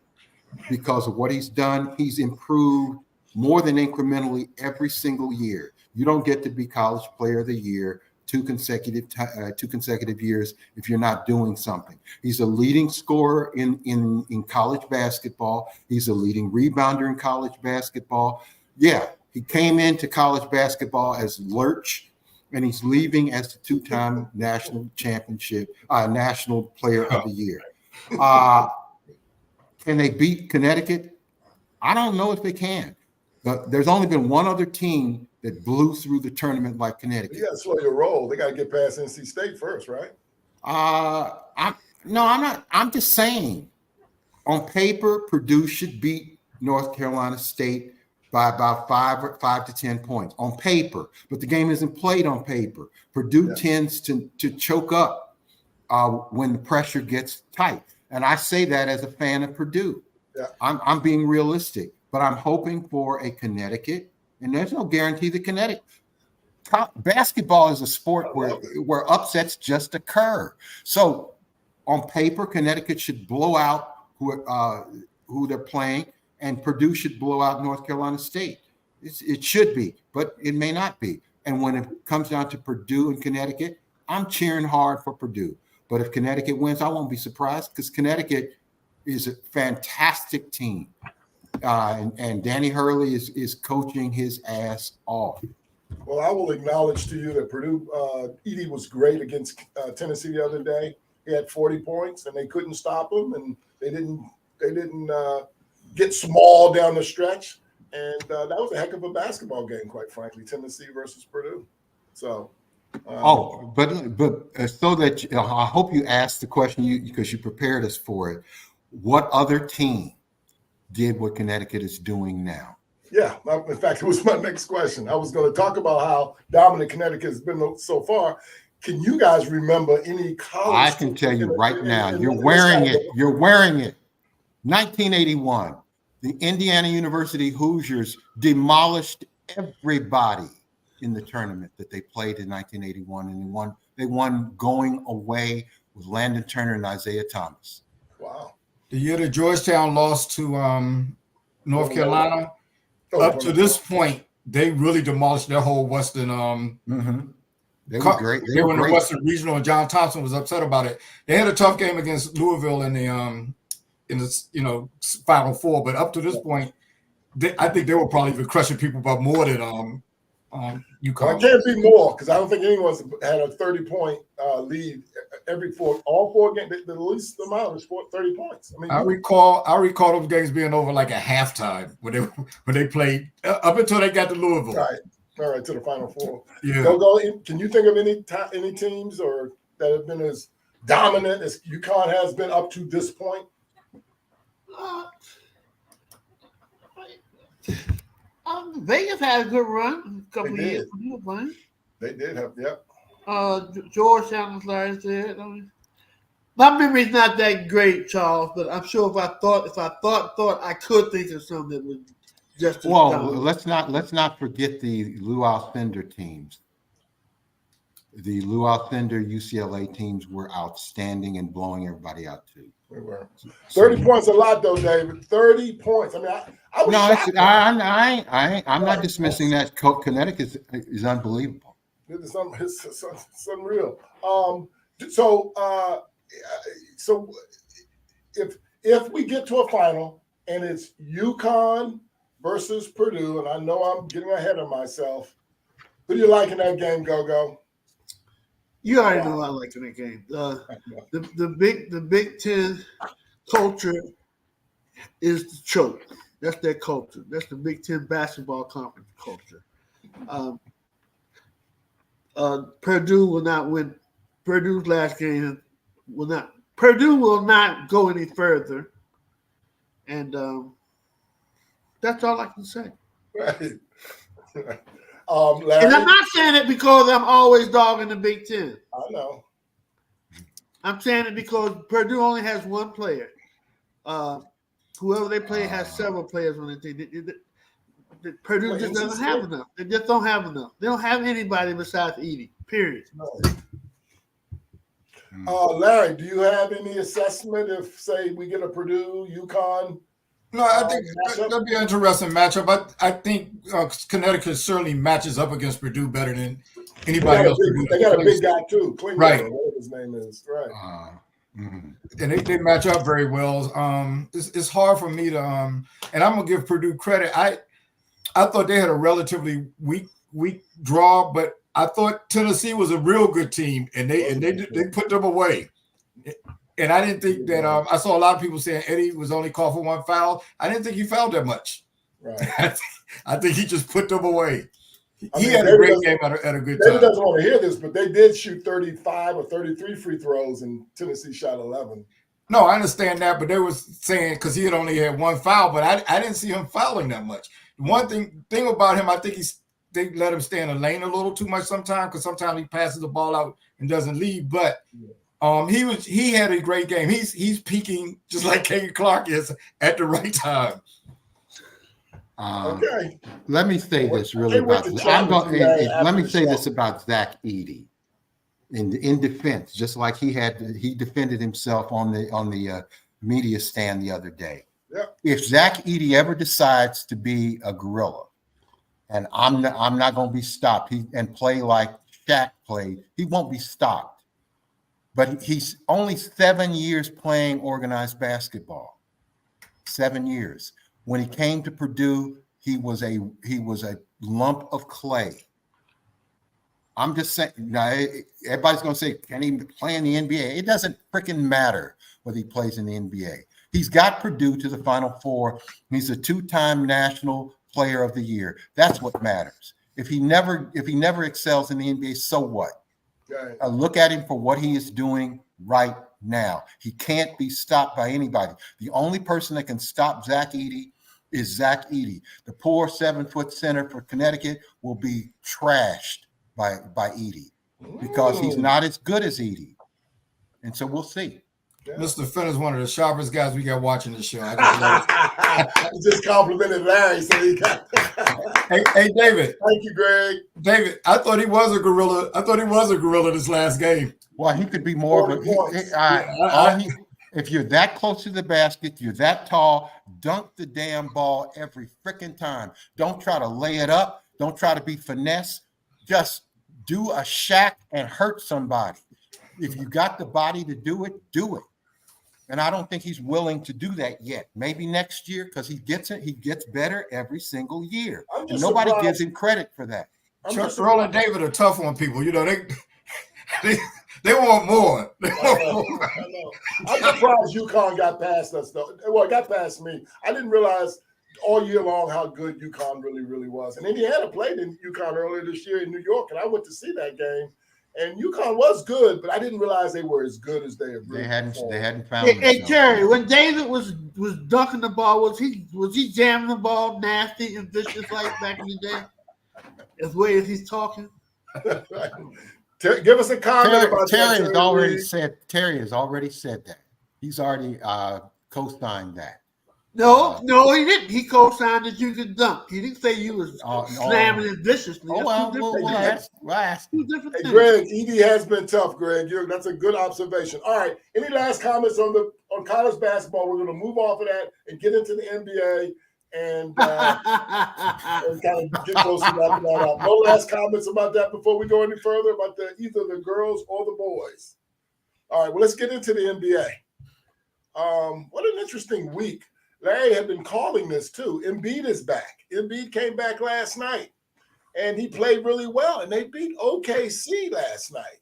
B: because of what he's done. He's improved more than incrementally every single year. You don't get to be College Player of the Year two consecutive years if you're not doing something. He's a leading scorer in college basketball. He's a leading rebounder in college basketball. Yeah, he came into college basketball as Lurch, and he's leaving as the two-time national player of the year. Can they beat Connecticut? I don't know if they can. But there's only been one other team that blew through the tournament like Connecticut.
A: You got to slow your roll. They got to get past NC State first, right?
B: I'm not. I'm just saying, on paper, Purdue should beat North Carolina State by about 5 to 10 points on paper, but the game isn't played on paper. Purdue tends to choke up when the pressure gets tight. And I say that as a fan of Purdue.
A: Yeah.
B: I'm being realistic, but I'm hoping for a Connecticut, and there's no guarantee that Connecticut. Basketball is a sport where upsets just occur. So on paper, Connecticut should blow out who they're playing, and Purdue should blow out North Carolina State. It should be, but it may not be. And when it comes down to Purdue and Connecticut, I'm cheering hard for Purdue. But if Connecticut wins, I won't be surprised, because Connecticut is a fantastic team. And Danny Hurley is coaching his ass off.
A: Well, I will acknowledge to you that Purdue, Edey was great against Tennessee the other day. He had 40 points, and they couldn't stop him, and they didn't get small down the stretch. And that was a heck of a basketball game, quite frankly, Tennessee versus Purdue. So.
B: But so that I hope you asked the question because you prepared us for it. What other team did what Connecticut is doing now?
A: Yeah, in fact, it was my next question. I was going to talk about how dominant Connecticut has been so far. Can you guys remember any college?
B: I can tell you right now. You're wearing it. You're wearing it. 1981, the Indiana University Hoosiers demolished everybody in the tournament that they played in 1981, and they won going away with Landon Turner and Isaiah Thomas.
A: Wow.
C: The year that Georgetown lost to North Carolina, up to this point, they really demolished their whole Western.
B: They were great.
C: They were in the Western Regional, and John Thompson was upset about it. They had a tough game against Louisville in the Final Four, but up to this point, I think they were probably even crushing people by more than UConn.
A: Well, it can't be more, because I don't think anyone's had a 30-point lead all four games. The least amount is 30 points. I mean,
C: I recall those games being over like a halftime when they played up until they got to Louisville.
A: Right. All right, to the Final Four.
C: Yeah.
A: Go. Can you think of any teams or that have been as dominant as UConn has been up to this point?
D: Vegas had a good run a couple of
A: They
D: years.
A: They did have, yep.
D: Georgetown, as I said. My memory's not that great, Charles, but I'm sure if I thought, I could think of something that was just as dominant.
B: let's not forget the Lou Alcindor teams. The Lou Alcindor UCLA teams were outstanding and blowing everybody out too.
A: We were. 30 points a lot though, David. 30 pots. I mean, I was shocked.
B: I'm not dismissing that. Connecticut is unbelievable.
A: It's unreal. So if we get to a final and it's UConn versus Purdue, and I know I'm getting ahead of myself, who do you like in that game, Go-Go?
D: You already know I like in that game. The Big Ten culture is the choke. That's their culture. That's the Big Ten basketball conference culture. Purdue will not win. Purdue's last game will not. Purdue will not go any further, and that's all I can say.
A: Right.
D: And I'm not saying it because I'm always dogging the Big Ten.
A: I know.
D: I'm saying it because Purdue only has one player. Whoever they play has several players on the team. Purdue just doesn't have enough. They just don't have enough. They don't have anybody besides Edey, period.
A: Larry, do you have any assessment if, say, we get a Purdue, UConn?
C: No, I think that'd be an interesting matchup. I think Connecticut certainly matches up against Purdue better than anybody else.
A: They got a big guy too, Klingler,
C: right?
A: Whatever his name is, right?
C: And they match up very well. It's hard for me to and I'm gonna give Purdue credit. I thought they had a relatively weak draw, but I thought Tennessee was a real good team, and they put them away. And I didn't think that I saw a lot of people saying Edey was only called for one foul. I didn't think he fouled that much.
A: Right.
C: I think he just put them away. He had a great game at a good time.
A: David doesn't want to hear this, but they did shoot 35 or 33 free throws, and Tennessee shot 11.
C: No, I understand that, but they were saying because he had only had one foul, but I didn't see him fouling that much. One thing about him, I think they let him stay in the lane a little too much sometimes, because sometimes he passes the ball out and doesn't leave. But he had a great game. He's peaking just like Kenyon Clark is at the right time.
A: Okay.
B: Let me say this really
A: wait
B: about
A: to
B: this.
A: chat with you, Larry,
B: Let
A: after
B: me
A: the
B: say
A: show.
B: this about Zach Edey in defense, just like he defended himself on the media stand the other day.
A: Yep.
B: If Zach Edey ever decides to be a gorilla, and I'm not going to be stopped, and play like Shaq played, he won't be stopped. But he's only 7 years playing organized basketball. 7 years. When he came to Purdue, he was a lump of clay. I'm just saying. Now, everybody's going to say, "Can he play in the NBA?" It doesn't freaking matter whether he plays in the NBA. He's got Purdue to the Final Four. He's a 2-time National Player of the Year. That's what matters. If he never excels in the NBA, so what?
A: Right.
B: Look at him for what he is doing right now. He can't be stopped by anybody. The only person that can stop Zach Edey is Zach Edey. The poor 7-foot center for Connecticut will be trashed by Edey because he's not as good as Edey. And so we'll see.
A: Yeah.
C: Mr. Finn is one of the sharpest guys we got watching the show. I
A: just complimented Larry, so he got.
C: Hey, David.
A: Thank you, Greg.
C: David, I thought he was a gorilla. This last game.
B: Well, he could be more. If you're that close to the basket, you're that tall, dunk the damn ball every freaking time. Don't try to lay it up. Don't try to be finesse. Just do a Shaq and hurt somebody. If you got the body to do it, do it. And I don't think he's willing to do that yet. Maybe next year, because he gets it. He gets better every single year. And nobody gives him credit for that.
C: Earl and David are tough on people. You know, they want more.
A: I know. I'm surprised UConn got past us, though. Well, it got past me. I didn't realize all year long how good UConn really, really was. And Indiana played in UConn earlier this year in New York, and I went to see that game. And UConn was good, but I didn't realize they were as good as they have. Really
B: they hadn't found.
D: Hey, Terry, when David was dunking the ball, was he jamming the ball nasty and vicious like back in the day? As way as he's talking.
A: Give us a comment about
B: Terry has already said. Terry has already said that. He's already co-signed that.
D: No, he didn't. He co-signed that you could dunk. He didn't say you was slamming it viciously.
B: We'll ask.
D: Two different things.
A: Greg, Edey has been tough, Greg. That's a good observation. All right. Any last comments on college basketball? We're going to move off of that and get into the NBA and kind of get close to wrapping that up. No last comments about that before we go any further about either the girls or the boys. All right. Well, let's get into the NBA. What an interesting week. Larry had been calling this too. Embiid is back. Embiid came back last night, and he played really well. And they beat OKC last night.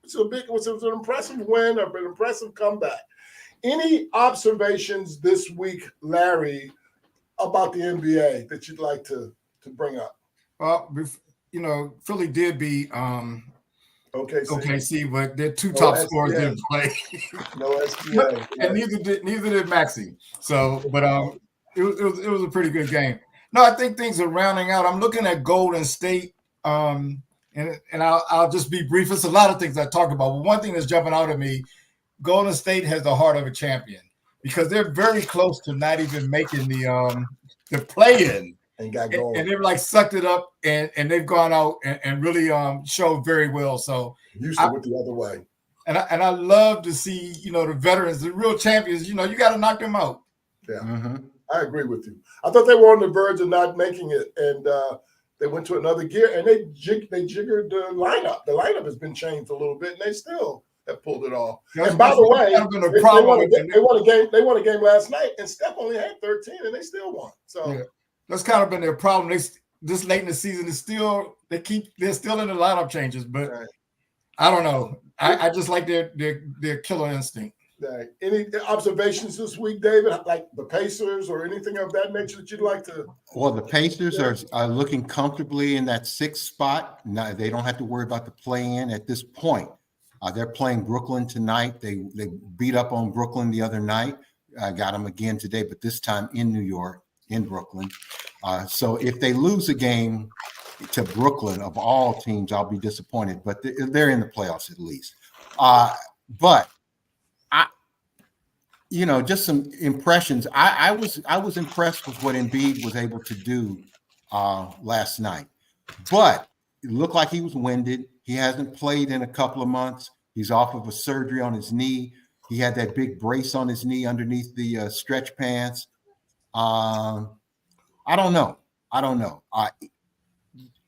A: It was an impressive win, an impressive comeback. Any observations this week, Larry, about the NBA that you'd like to bring up?
C: Well, Philly did beat OKC, but their two top scorers didn't play.
A: No SGA.
C: And neither did Maxey. So, but it was a pretty good game. No, I think things are rounding out. I'm looking at Golden State, and I'll just be brief. It's a lot of things I talked about, but one thing that's jumping out at me: Golden State has the heart of a champion because they're very close to not even making the play-in. And got going. And they've sucked it up and they've gone out and really showed very well. So
A: Houston went the other way.
C: And I love to see, the veterans, the real champions, you got to knock them out.
A: Yeah. Mm-hmm. I agree with you. I thought they were on the verge of not making it, and they went to another gear and they jiggered the lineup. The lineup has been changed a little bit and they still have pulled it off. And by the way, they won a game last night and Steph only had 13 and they still won. So
C: yeah. That's kind of been their problem. This late in the season is they're still in the lineup changes, but right. I don't know. I just like their killer instinct.
A: Right. Any observations this week, David? Like the Pacers or anything of that nature that you'd like to?
B: Well, the Pacers are looking comfortably in that 6th spot. Now, they don't have to worry about the play-in at this point. They're playing Brooklyn tonight. They beat up on Brooklyn the other night. Got them again today, but this time in New York. in Brooklyn. So if they lose a game to Brooklyn, of all teams, I'll be disappointed. But they're in the playoffs at least. But just some impressions. I was impressed with what Embiid was able to do last night, but it looked like he was winded. He hasn't played in a couple of months. He's off of a surgery on his knee. He had that big brace on his knee underneath the stretch pants. I don't know.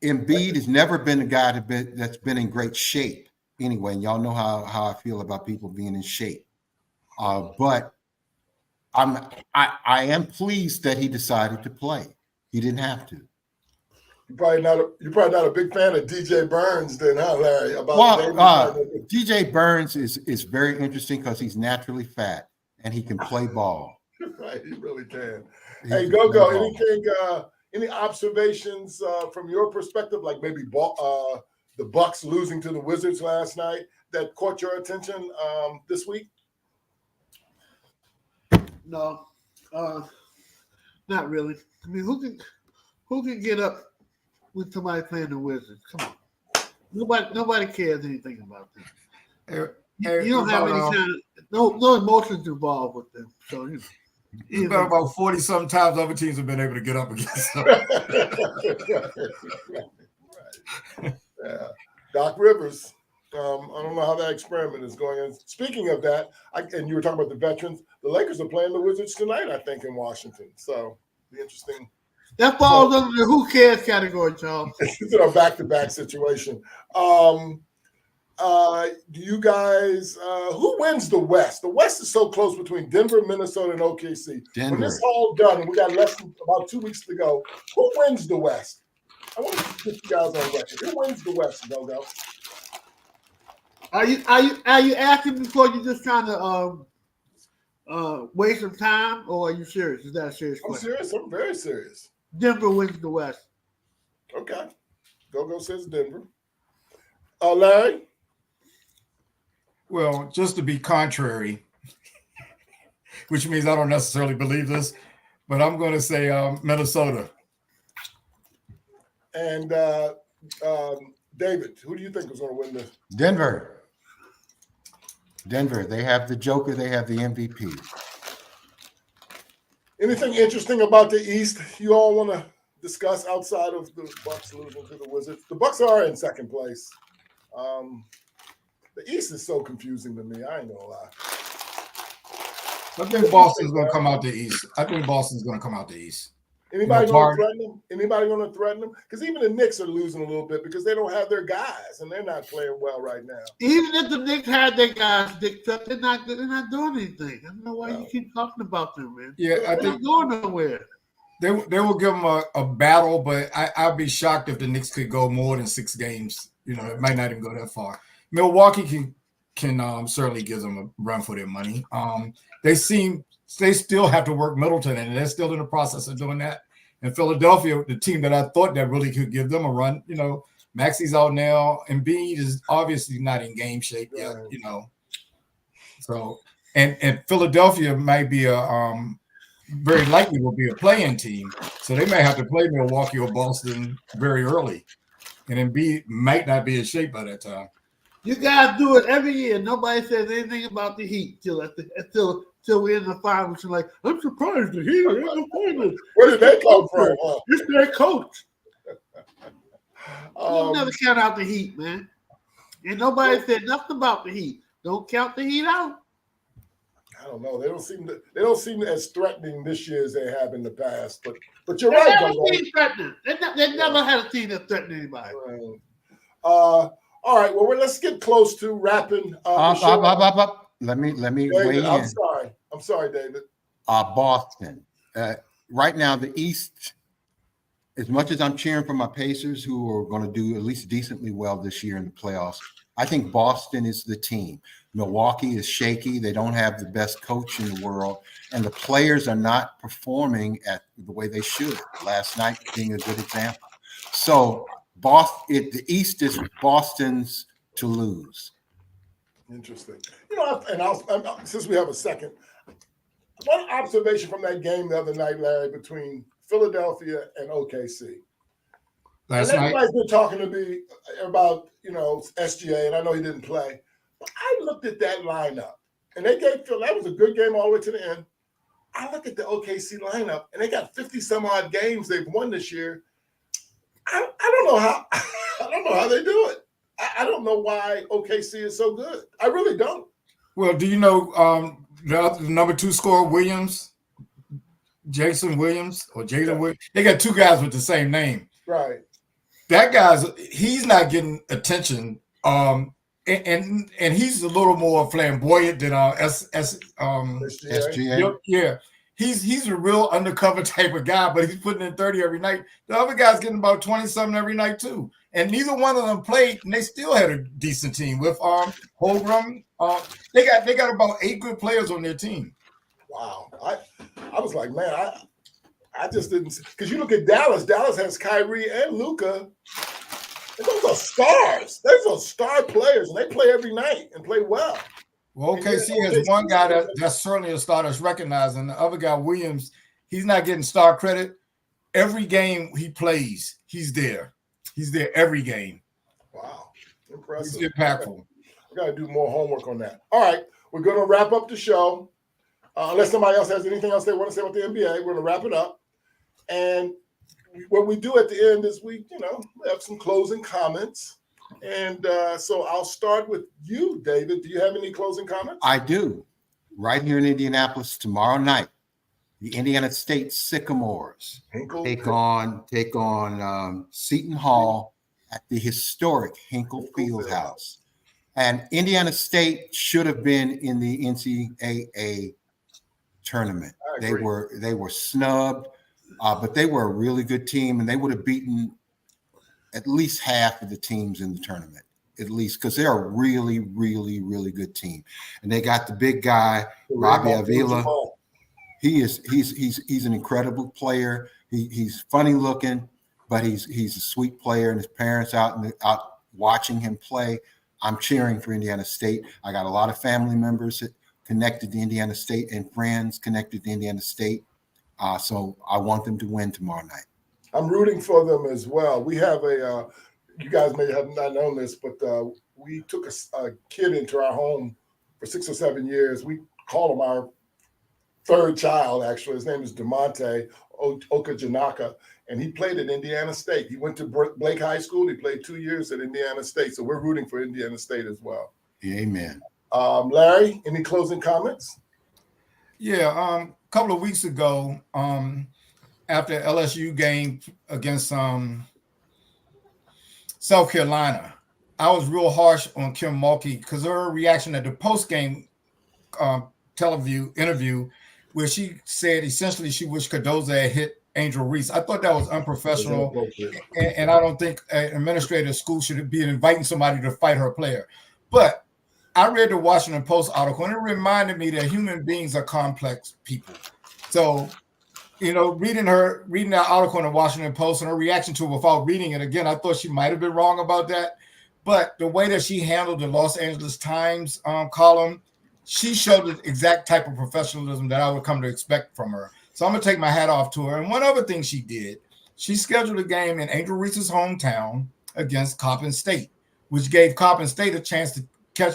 B: Embiid has never been a guy that's been in great shape anyway. And y'all know how I feel about people being in shape. But I am pleased that he decided to play. He didn't have to.
A: You're probably not a big fan of DJ Burns, then, huh, Larry?
B: DJ Burns is very interesting because he's naturally fat and he can play ball.
A: Right, he really can. Hey, Go. Anything? Any observations from your perspective, like maybe the Bucks losing to the Wizards last night, that caught your attention this week?
D: No, not really. I mean, who can get up with somebody playing the Wizards? Come on, nobody cares anything about them. You don't have any kind of no emotions involved with them. So
C: it's been about 40-some times other teams have been able to get up against them.
A: Right. Yeah. Doc Rivers. I don't know how that experiment is going. And speaking of that, and you were talking about the veterans, the Lakers are playing the Wizards tonight, I think, in Washington. So it'll be interesting.
D: That falls under the who cares category, Charles.
A: It's a back-to-back situation. Do you guys who wins the West? The West is so close between Denver, Minnesota, and OKC.
B: Denver.
A: When this is all done, and we got less than about 2 weeks to go, who wins the West? I want to get you guys on record. Who wins the West, Go?
D: Are you asking before you're just trying to waste some time, or are you serious? Is that a serious question?
A: I'm serious. I'm very serious.
D: Denver wins the West.
A: Okay. Go says Denver. Larry?
C: Well, just to be contrary, which means I don't necessarily believe this, but I'm going to say Minnesota.
A: And David, who do you think is going to win this?
B: Denver. They have the Joker. They have the MVP.
A: Anything interesting about the East you all want to discuss outside of the Bucks losing to the Wizards? The Bucks are in second place. The East is so confusing to me. I ain't gonna lie.
C: I think Boston's going to come out the East.
A: Anybody going to threaten them? Anybody going to threaten them? Because even the Knicks are losing a little bit because they don't have their guys and they're not playing well right now.
D: Even if the Knicks had their guys, they're not doing anything. I don't know why you keep talking about them, man.
C: Yeah, I
D: they're
C: think
D: not going nowhere.
C: they will give them a battle, but I'd be shocked if the Knicks could go more than 6 games. It might not even go that far. Milwaukee can certainly give them a run for their money. They still have to work Middleton, and they're still in the process of doing that. And Philadelphia, the team that I thought that really could give them a run, Maxi's out now. Embiid is obviously not in game shape yet, So, and Philadelphia might be very likely will be a play-in team. So they may have to play Milwaukee or Boston very early. And Embiid might not be in shape by that time.
D: You guys do it every year. Nobody says anything about the Heat till we're in the finals. And like, I'm surprised the Heat are in the finals.
A: Where did they come from?
D: It's their coach.
A: Um,
D: You never count out the Heat, man. And nobody said nothing about the Heat. Don't count the Heat out.
A: I don't know. They don't seem as threatening this year as they have in the past. But you're right.
D: They never had a team that threatened anybody.
A: All right. Well, let's get close to wrapping.
B: Let me
A: David,
B: weigh in.
A: I'm sorry, David.
B: Boston. Right now, the East, as much as I'm cheering for my Pacers, who are going to do at least decently well this year in the playoffs, I think Boston is the team. Milwaukee is shaky. They don't have the best coach in the world, and the players are not performing at the way they should. Last night being a good example. So the East is Boston's to lose.
A: Interesting. Since we have a second, One observation from that game the other night, Larry, between Philadelphia and OKC.
C: Last
A: And
C: night.
A: everybody's been talking to me about, SGA, and I know he didn't play. But I looked at that lineup, and they gave Phil, that was a good game all the way to the end. I look at the OKC lineup, and they got 50 some odd games they've won this year. I don't know how I don't know how they do it. I don't know why OKC is so good. I really don't.
C: Well, do you know the number 2 scorer, Williams, Jason Williams or Jalen Williams? They got 2 guys with the same name.
A: Right.
C: That he's not getting attention. And he's a little more flamboyant than
A: SGA.
C: Yeah. He's a real undercover type of guy, but he's putting in 30 every night. The other guy's getting about 20-something every night too. And neither one of them played, and they still had a decent team with Holgram. They got about 8 good players on their team.
A: Wow. I was like, man, I just didn't, because you look at Dallas. Dallas has Kyrie and Luka. Those are stars. Those are star players, and they play every night and play well.
C: Well, OKC has one guy that's certainly a star that's recognized, and the other guy, Williams, he's not getting star credit. Every game he plays, he's there. He's there every game.
A: Wow. Impressive.
C: He's impactful.
A: We got to do more homework on that. All right. We're going to wrap up the show. Unless somebody else has anything else they want to say about the NBA, we're going to wrap it up. And what we do at the end is we have some closing comments. And so I'll start with you, David. Do you have any closing comments?
B: I do. Right here in Indianapolis tomorrow night, the Indiana State Sycamores take on Seton Hall at the historic Hinkle Fieldhouse. And Indiana State should have been in the NCAA tournament. They were snubbed, but they were a really good team, and they would have beaten at least half of the teams in the tournament, at least, because they're a really, really, really good team. And they got the big guy, Robbie Avila. He's an incredible player. He's funny looking, but he's a sweet player, and his parents out watching him play. I'm cheering for Indiana State. I got a lot of family members that connected to Indiana State and friends connected to Indiana State. So I want them to win tomorrow night.
A: I'm rooting for them as well. We have you guys may have not known this, but we took a kid into our home for 6 or 7 years. We call him our third child, actually. His name is DeMonte Okajanaka, and he played at Indiana State. He went to Blake High School. He played 2 years at Indiana State. So we're rooting for Indiana State as well.
B: Amen.
A: Larry, any closing comments?
C: Yeah, a couple of weeks ago, after LSU game against South Carolina, I was real harsh on Kim Mulkey because her reaction at the post-game interview where she said essentially she wished Cardozo had hit Angel Reese. I thought that was unprofessional, and I don't think an administrator of school should be inviting somebody to fight her player. But I read the Washington Post article, and it reminded me that human beings are complex people. So, reading that article in the Washington Post and her reaction to it without reading it again, I thought she might have been wrong about that. But the way that she handled the Los Angeles Times column, she showed the exact type of professionalism that I would come to expect from her. So I'm going to take my hat off to her. And one other thing she did, she scheduled a game in Angel Reese's hometown against Coppin State, which gave Coppin State a chance to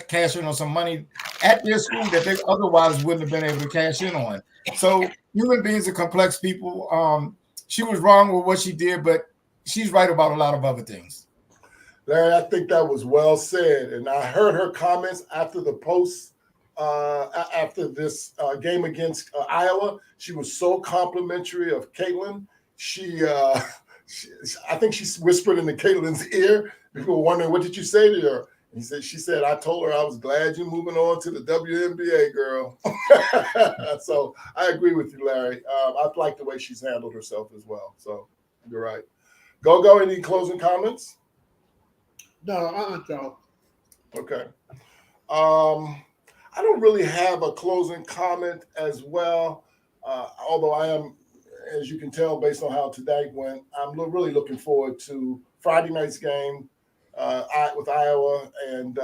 C: cash in on some money at their school that they otherwise wouldn't have been able to cash in on. So human beings are complex people. She was wrong with what she did, but she's right about a lot of other things.
A: Larry, I think that was well said. And I heard her comments after the post, after this game against Iowa. She was so complimentary of Caitlin. I think she whispered into Caitlin's ear. People were wondering, what did you say to her? She said, I told her I was glad you're moving on to the WNBA, girl. So I agree with you, Larry. I like the way she's handled herself as well. So you're right. Go. Any closing comments?
D: No, Joe.
A: Okay. I don't really have a closing comment as well, although I am, as you can tell, based on how today went, I'm really looking forward to Friday night's game with Iowa and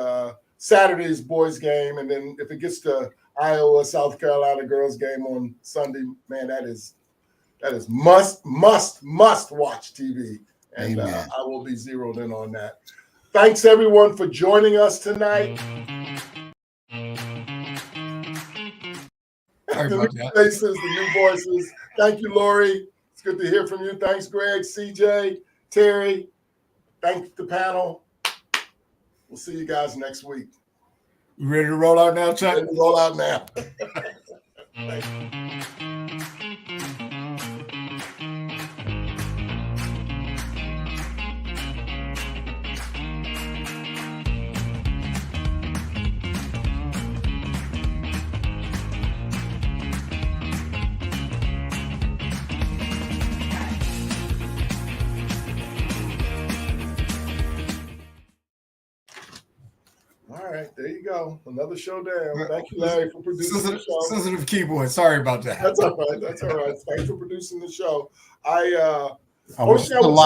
A: Saturday's boys game. And then if it gets to Iowa South Carolina girls game on Sunday. Man, that is must watch TV, and
B: Amen.
A: I will be zeroed in on that. Thanks everyone for joining us tonight.
C: Sorry
A: The
C: about
A: new
C: that.
A: faces, the new voices. Thank you, Lori. It's good to hear from you. Thanks, Greg, CJ, Terry. Thank the panel. We'll see you guys next week.
C: You ready to roll out now, Chuck?
A: Let me roll out now. All right, there you go. Another show down. Thank you, Larry, for producing the show.
C: Sensitive keyboard. Sorry about that.
A: That's all right. That's all right. Thanks for producing the show. I
B: Oh, we're
A: wish I
B: still
A: would
B: live.